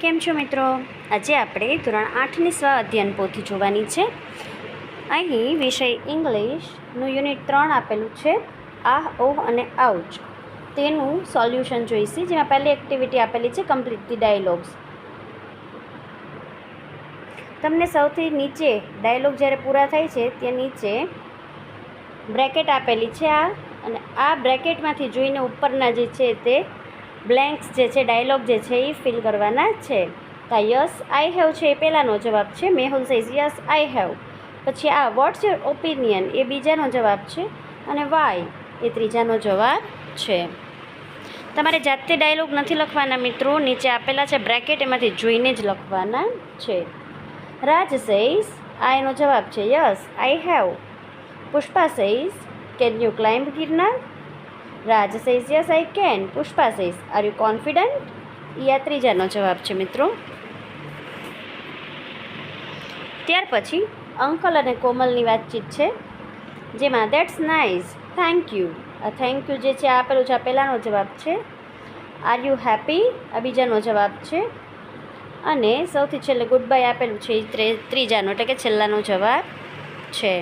કેમ છો મિત્રો? આજે આપણે ધોરણ 8ની સ્વ અધ્યયન પોથી જોવાની છે. અહીં વિષય ઇંગ્લિશનું યુનિટ 3 આપેલું છે, આહ, ઓહ અને આઉચ. તેનું સોલ્યુશન જોઈશે, જેમાં પહેલી એક્ટિવિટી આપેલી છે કમ્પ્લીટ ધી ડાયલોગ્સ. તમને સૌથી નીચે ડાયલોગ જ્યારે પૂરા થાય છે ત્યાં નીચે બ્રેકેટ આપેલી છે અને આ બ્રેકેટમાંથી જોઈને ઉપરના જે છે તે બ્લેન્ક્સ જે છે ડાયલોગ જે છે એ ફિલ કરવાના છે. તો યસ આઈ હેવ છે એ પહેલાંનો જવાબ છે. Mehul says yes I have. પછી આ વોટ્સ યોર ઓપિનિયન એ બીજાનો જવાબ છે અને વાય એ ત્રીજાનો જવાબ છે. તમારે જાતે ડાયલોગ નથી લખવાના મિત્રો, નીચે આપેલા છે બ્રેકેટ એમાંથી જોઈને જ લખવાના છે. રાજ સેઝ આ એનો જવાબ છે yes I have. Pushpa says can you climb Girnar? Raj says yes I can. Pushpa says are you confident? એ આ ત્રીજાનો જવાબ છે મિત્રો. ત્યાર પછી અંકલ અને કોમલની વાતચીત છે, જેમાં દેટ્સ નાઇસ, થેન્ક યુ. આ થેન્ક યુ જે છે આ આપેલું છે આ પહેલાંનો જવાબ છે. આર યુ હેપી આ બીજાનો જવાબ છે અને સૌથી છેલ્લે ગુડ બાય આપેલું છે એ ત્રીજાનો એટલે કે છેલ્લાનો જવાબ છે.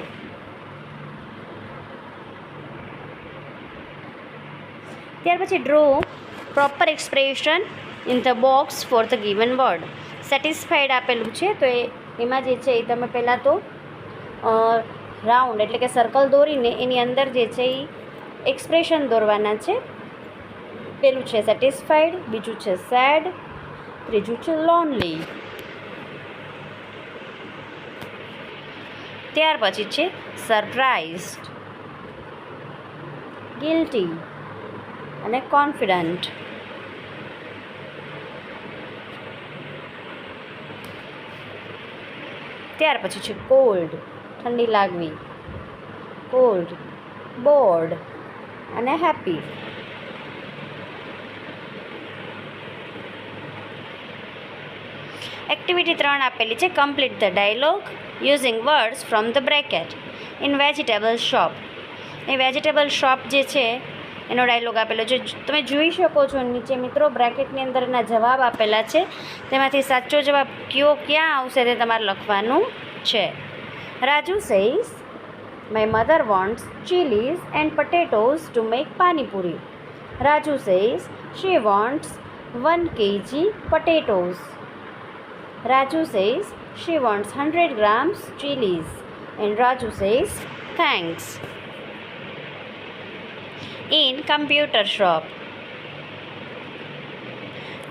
ત્યાર પછી draw proper expression in the box for the given word. Satisfied આપેલું છે તો એમાં જે છે એ તમે પહેલાં તો રાઉન્ડ એટલે કે સર્કલ દોરીને એની અંદર જે છે એ એક્સપ્રેશન દોરવાના છે. પેલું છે સેટિસ્ફાઈડ, બીજું છે સેડ, ત્રીજું છે લોનલી. ત્યાર પછી છે સરપ્રાઇઝડ, ગિલ્ટી અને કોન્ફિડન્ટ. ત્યાર પછી છે કોલ્ડ, ઠંડી લાગવી, કોલ્ડ, બોર્ડ અને હેપી. એક્ટિવિટી 3 આપેલી છે complete the dialogue using words from the bracket in vegetable shop. A vegetable shop જે છે એનો ડાયલોગ આપેલો છે. તમે જોઈ શકો છો નીચે મિત્રો બ્રેકેટની અંદર એના જવાબ આપેલા છે, તેમાંથી સાચો જવાબ કયો ક્યાં આવશે તે તમારે લખવાનું છે. Raju says my mother wants chillies and potatoes to make panipuri. Raju says she wants 1 kg potatoes. Raju says she wants 100 grams chilies and Raju says thanks. In computer shop.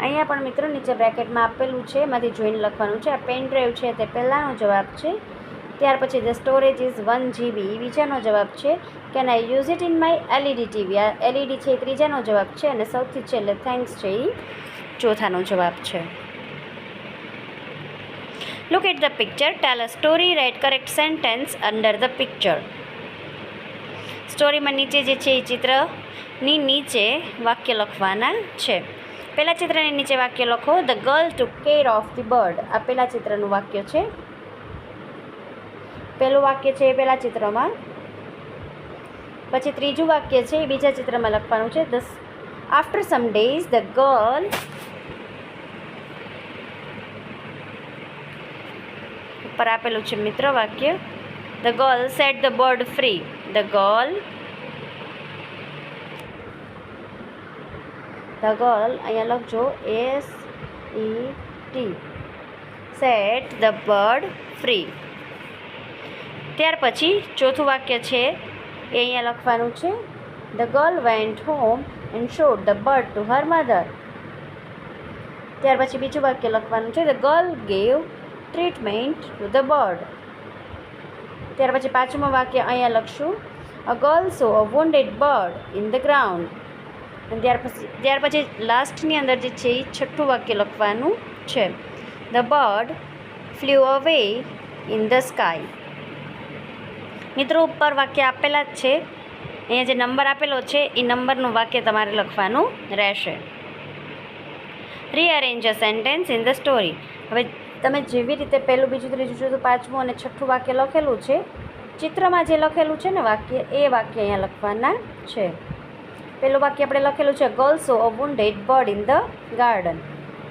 અહીંયા પણ મિત્રો નીચે બ્રેકેટમાં આપેલું છે, એમાંથી જોઈને લખવાનું છે. આ પેન ડ્રાઈવ છે તે પહેલાંનો જવાબ છે. ત્યાર પછી ધ સ્ટોરેજ ઇઝ 1 GB એ બીજાનો જવાબ છે. Can I use it in my LED TV આ LED છે એ ત્રીજાનો જવાબ છે અને સૌથી છેલ્લે થેન્ક્સ છે એ ચોથાનો જવાબ છે. Look at the picture, tell a story, write correct sentence under the picture. સ્ટોરીમાં નીચે જે છે એ ચિત્રની નીચે વાક્ય લખવાના છે. પહેલા ચિત્રની નીચે વાક્ય લખો the girl took care of the bird. આ પહેલા ચિત્રનું વાક્ય છે. પહેલું વાક્ય છે એ પહેલા ચિત્રમાં, પછી ત્રીજું વાક્ય છે એ બીજા ચિત્રમાં લખવાનું છે. After some days the girl પર આપેલું છે મિત્ર વાક્ય the girl set the bird free. The girl અહીંયા લખજો SET set the bird free. ત્યાર પછી ચોથું વાક્ય છે એ અહીંયા લખવાનું છે the girl went home and showed the bird to her mother. ત્યાર પછી બીજું વાક્ય લખવાનું છે the girl gave treatment to the bird. ત્યાર પછી પાંચમું વાક્ય અહીંયા લખશું a girl so a wounded bird in the ground. અને ત્યાર પછી લાસ્ટની અંદર જે છે એ છઠ્ઠું વાક્ય લખવાનું છે ધ બર્ડ ફ્લ્યુ અવે ઇન ધ સ્કાય. મિત્રો ઉપર વાક્ય આપેલા જ છે, અહીંયા જે નંબર આપેલો છે એ નંબરનું વાક્ય તમારે લખવાનું રહેશે. Rearrange a sentence in the story. હવે તમે જેવી રીતે પહેલું, બીજું, ત્રીજું, ચોથું, પાંચમું અને છઠ્ઠું વાક્ય લખેલું છે, ચિત્રમાં જે લખેલું છે ને વાક્ય એ વાક્ય અહીંયા લખવાના છે. પહેલું વાક્ય આપણે લખેલું છે girl so a wounded bird in the garden.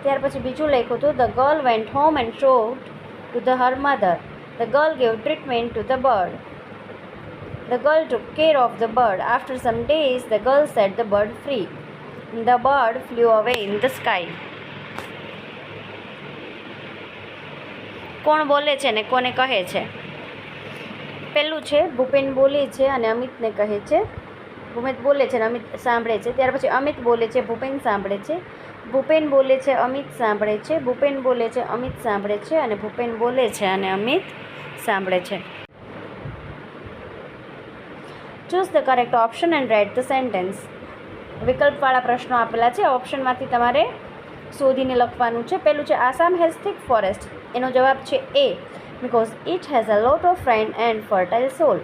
ત્યાર પછી બીજું લખ્યું હતું, the girl went home and showed to the her mother. The girl gave treatment to the bird. The girl took care of the bird. After some days the girl set the bird free. The bird flew અવે in the sky. કોણ બોલે છે ને કોને કહે છે? પહેલું છે ભૂપેન બોલે છે અને અમિતને કહે છે. ભૂપેન બોલે છે અને અમિત સાંભળે છે. ત્યાર પછી અમિત બોલે છે, ભૂપેન સાંભળે છે. ભૂપેન બોલે છે, અમિત સાંભળે છે. ભૂપેન બોલે છે, અમિત સાંભળે છે અને ભૂપેન બોલે છે અને અમિત સાંભળે છે. Choose the correct option and write the sentence. વિકલ્પવાળા પ્રશ્નો આપેલા છે. ઓપ્શનમાંથી તમારે શોધીને લખવાનું છે. પહેલું છે આસામ હેઝ થિક ફોરેસ્ટ. એનો જવાબ છે A, because it has a lot of rain and fertile soil.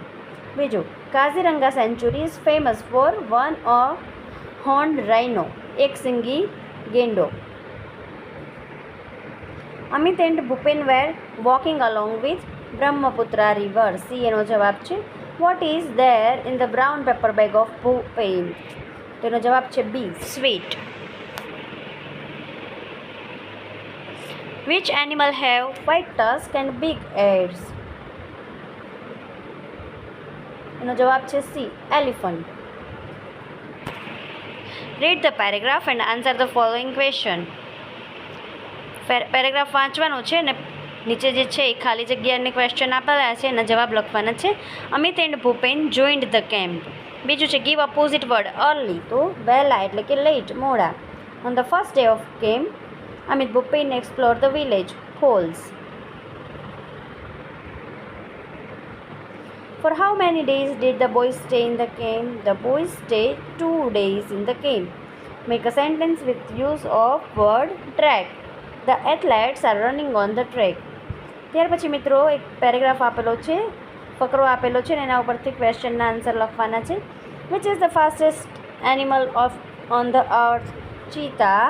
બીજું, Kaziranga sanctuary is famous for one a horned rhino. એક સિંગી ગેંડો. Amit and Bhupen were walking along with Brahmaputra river. C એનો જવાબ છે. What is there in the brown paper bag of Bhupen. તેનો જવાબ છે B, sweet. Which animal have white tusk and big ears? એનો જવાબ છે C, elephant. Read the paragraph and answer the following question. Paragraph વાંચવાનું છે ને નીચે જે છે એ ખાલી જગ્યાની ક્વેશ્ચન આપેલા છે એના જવાબ લખવાના છે. Amit and Bhupen joined the camp. બીજું છે ગીવ અપોઝિટ વર્ડ. અર્લી તો વહેલા એટલે કે લેટ, મોડા. On the first day of camp Amit Bhupen explored the village. Holes. For how many days did the boys stay in the camp? The boys stayed 2 days in the camp. Make a sentence with use of word track. The athletes are running on the track. ત્યાર પછી મિત્રો એક paragraph આપેલો છે, ફકરો આપેલો છે ને એના ઉપરથી ક્વેશ્ચનના આન્સર લખવાના છે. Which is the fastest animal on the earth? Cheetah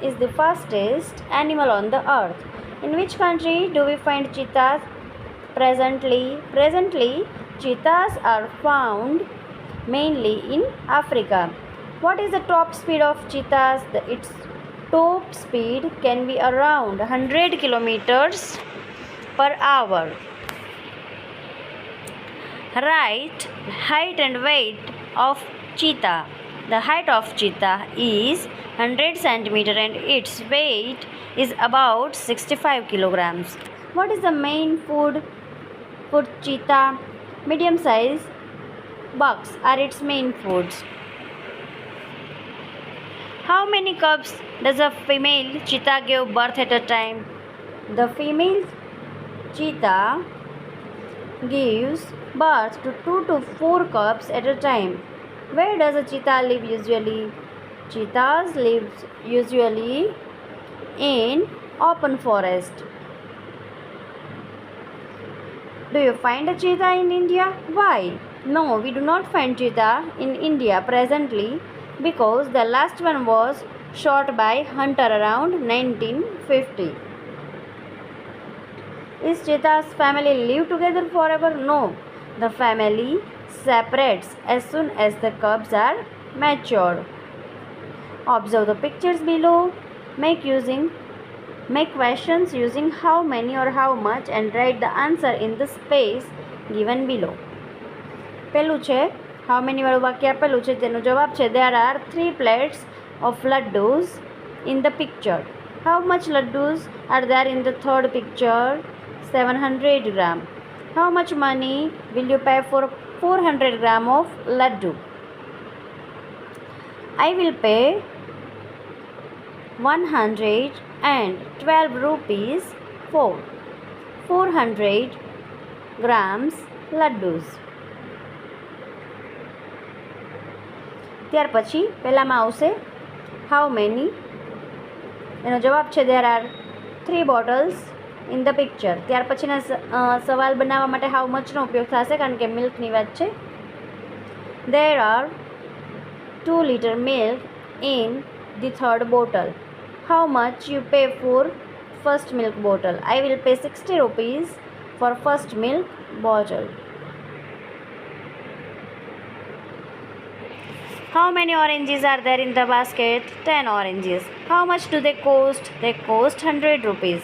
is the fastest animal on the earth. In which country do we find cheetahs presently? Presently, cheetahs are found mainly in Africa. What is the top speed of cheetahs? Its top speed can be around 100 kilometers per hour. Right, height and weight of cheetah. The height of cheetah is 100 centimeter and its weight is about 65 kilograms. What is the main food for cheetah? Medium size bugs are its main foods. How many cubs does a female cheetah give birth at a time? The female cheetah gives birth to 2 to 4 cubs at a time. Where does a cheetah live usually? Cheetahs live usually in open forest. Do you find a cheetah in India? Why? No, we do not find cheetah in India presently because the last one was shot by hunter around 1950. Is cheetah's family live together forever? No, the family separates as soon as the cubs are matured. Observe the pictures below. Make questions using how many or how much and write the answer in the space given below. પહેલું છે how many વાળું વાક્ય આપેલું છે તેનો જવાબ છે there are 3 plates of laddus in the picture. How much laddus are there in the third picture? 700 gram. How much money will you pay for 400 gram of laddu? I will pay 112 rupees for 400 grams laddus. ત્યાર પછી પહેલામાં આવશે how many. એનો જવાબ છે there are 3 bottles in the picture. ત્યાર પછીના સવાલ બનાવવા માટે how muchનો ઉપયોગ થશે કારણ કે મિલ્કની વાત છે. There are 2 liter milk in the third bottle. How much you pay for first milk bottle? I will pay 60 rupees for first milk bottle. How many oranges are there in the basket? 10 oranges. How much do they cost? They cost 100 rupees.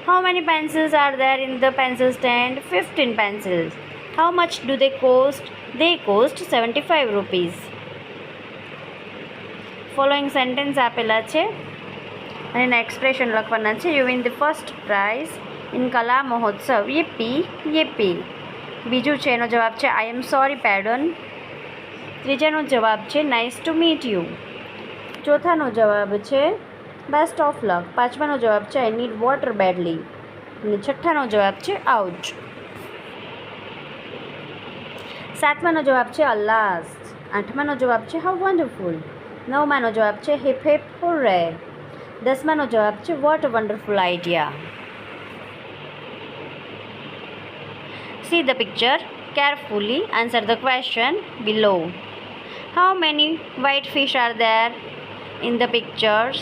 How many pencils are there in the pencil stand? 15 pencils. How much do they cost? They cost 75 rupees. Following sentence આપેલા છે અને એના expression લખવાના છે. You win the first prize in કલા મહોત્સવ. યીપી યીપી. બીજું છે એનો જવાબ છે I am sorry pardon. ત્રીજાનો જવાબ છે નાઇસ ટુ મીટ યુ. ચોથાનો જવાબ છે બેસ્ટ ઓફ લક. પાંચમાનો જવાબ છે આઈ નીડ વોટર બેડલી. અને છઠ્ઠાનો જવાબ છે આઉચ. સાતમાનો જવાબ છે અલ્લાસ. આઠમાનો જવાબ છે હાઉ વન્ડરફુલ. નવમાનો જવાબ છે હિપ હિપ હુર્રે. દસમાનો જવાબ છે what a wonderful idea. See the picture carefully. Answer the question below. How many white fish are there in the pictures?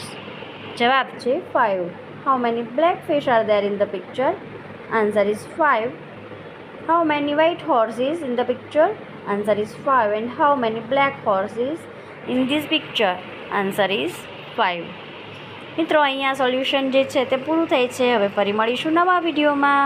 જવાબ છે 5. How many black fish are there in the picture? Answer is 5. How many white horses in the picture? Answer is 5. And how many black horses in this picture? Answer is 5. મિત્રો અહીંયા solution જે છે તે પૂરું થાય છે. હવે ફરી મળીશું નવા વિડીયોમાં.